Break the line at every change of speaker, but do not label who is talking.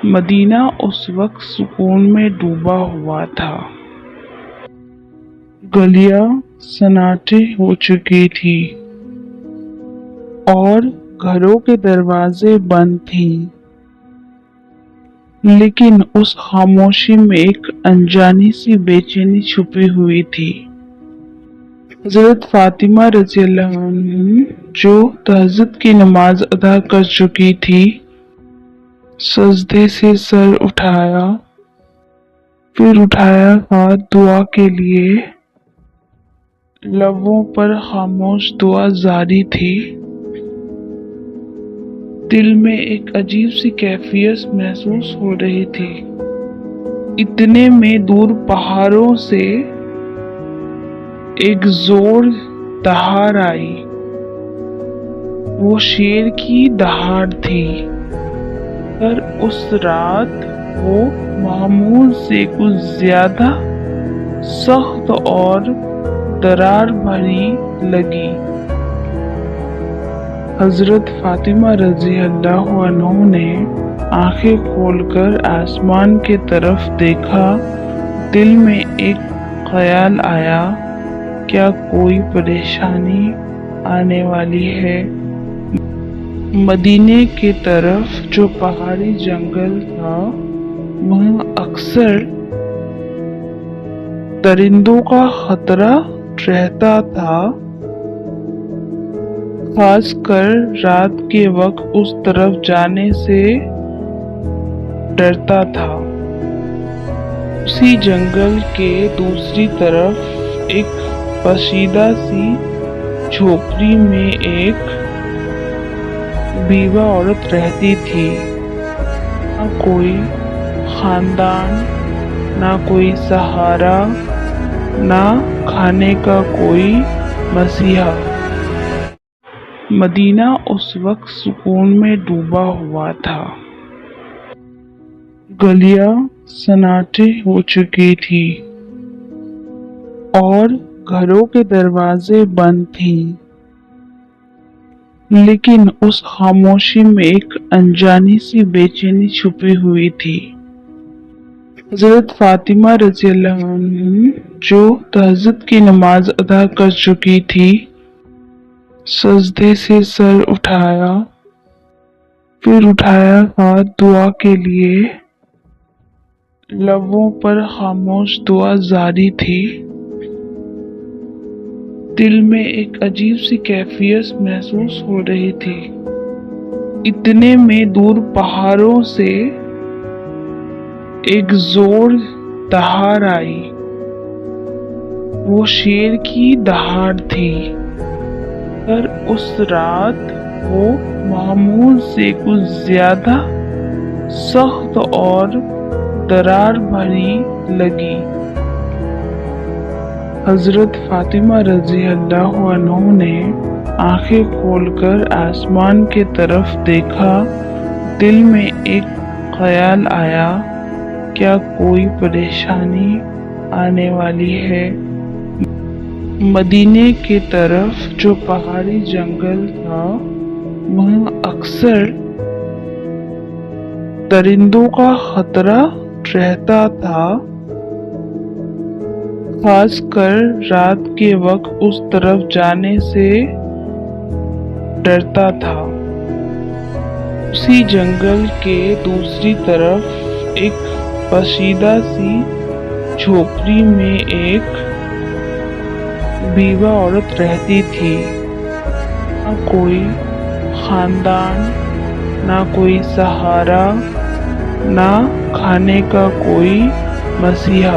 مدینہ اس وقت سکون میں ڈوبا ہوا تھا۔ گلیاں سناٹے ہو چکی تھی اور گھروں کے دروازے بند تھیں، لیکن اس خاموشی میں ایک انجانی سی بے چینی چھپی ہوئی تھی۔ حضرت فاطمہ رضی اللہ عنہ جو تہجد کی نماز ادا کر چکی تھی، سجدے سے سر اٹھایا، پھر اٹھایا ہاتھ دعا کے لیے، لبوں پر خاموش دعا جاری تھی۔ دل میں ایک عجیب سی کیفیت محسوس ہو رہی تھی۔ اتنے میں دور پہاڑوں سے ایک زور دہاڑ آئی۔ وہ شیر کی دہاڑ تھی، پر اس رات وہ معمول سے کچھ زیادہ سخت اور ڈر بھری لگی۔ حضرت فاطمہ رضی اللہ عنہ نے آنکھیں کھول کر آسمان کی طرف دیکھا۔ دل میں ایک خیال آیا، کیا کوئی پریشانی آنے والی ہے؟ مدینے کی طرف جو پہاڑی جنگل تھا، وہاں اکثر درندوں کا خطرہ رہتا تھا، خاص کر رات کے وقت اس طرف جانے سے ڈرتا تھا۔ اسی جنگل کے دوسری طرف ایک پوشیدہ سی جھوپڑی میں ایک بیوہ عورت رہتی تھی۔ نہ کوئی خاندان، نہ کوئی سہارا، نہ کھانے کا کوئی مسئلہ۔ مدینہ اس وقت سکون میں ڈوبا ہوا تھا۔ گلیاں سناٹے ہو چکی تھی اور گھروں کے دروازے بند تھیں، لیکن اس خاموشی میں ایک انجانی سی بے چینی چھپی ہوئی تھی۔ حضرت فاطمہ رضی اللہ عنہ جو تہجد کی نماز ادا کر چکی تھی، سجدے سے سر اٹھایا، پھر اٹھایا ہاتھ دعا کے لیے، لبوں پر خاموش دعا جاری تھی۔ دل میں ایک عجیب سی کیفیت محسوس ہو رہی تھی۔ اتنے میں دور پہاڑوں سے ایک زور دہاڑ آئی۔ وہ شیر کی دہاڑ تھی، پر اس رات وہ معمول سے کچھ زیادہ سخت اور ڈر بھری لگی۔ حضرت فاطمہ رضی اللہ عنہ نے آنکھیں کھول کر آسمان کی طرف دیکھا۔ دل میں ایک خیال آیا، کیا کوئی پریشانی آنے والی ہے؟ مدینے کی طرف جو پہاڑی جنگل تھا، وہاں اکثر درندوں کا خطرہ رہتا تھا، خاص کر رات کے وقت اس طرف جانے سے ڈرتا تھا۔ اسی جنگل کے دوسری طرف ایک پوشیدہ سی جھوپڑی میں ایک بیوہ عورت رہتی تھی۔ نہ کوئی خاندان، نہ کوئی سہارا، نہ کھانے کا کوئی مسئلہ۔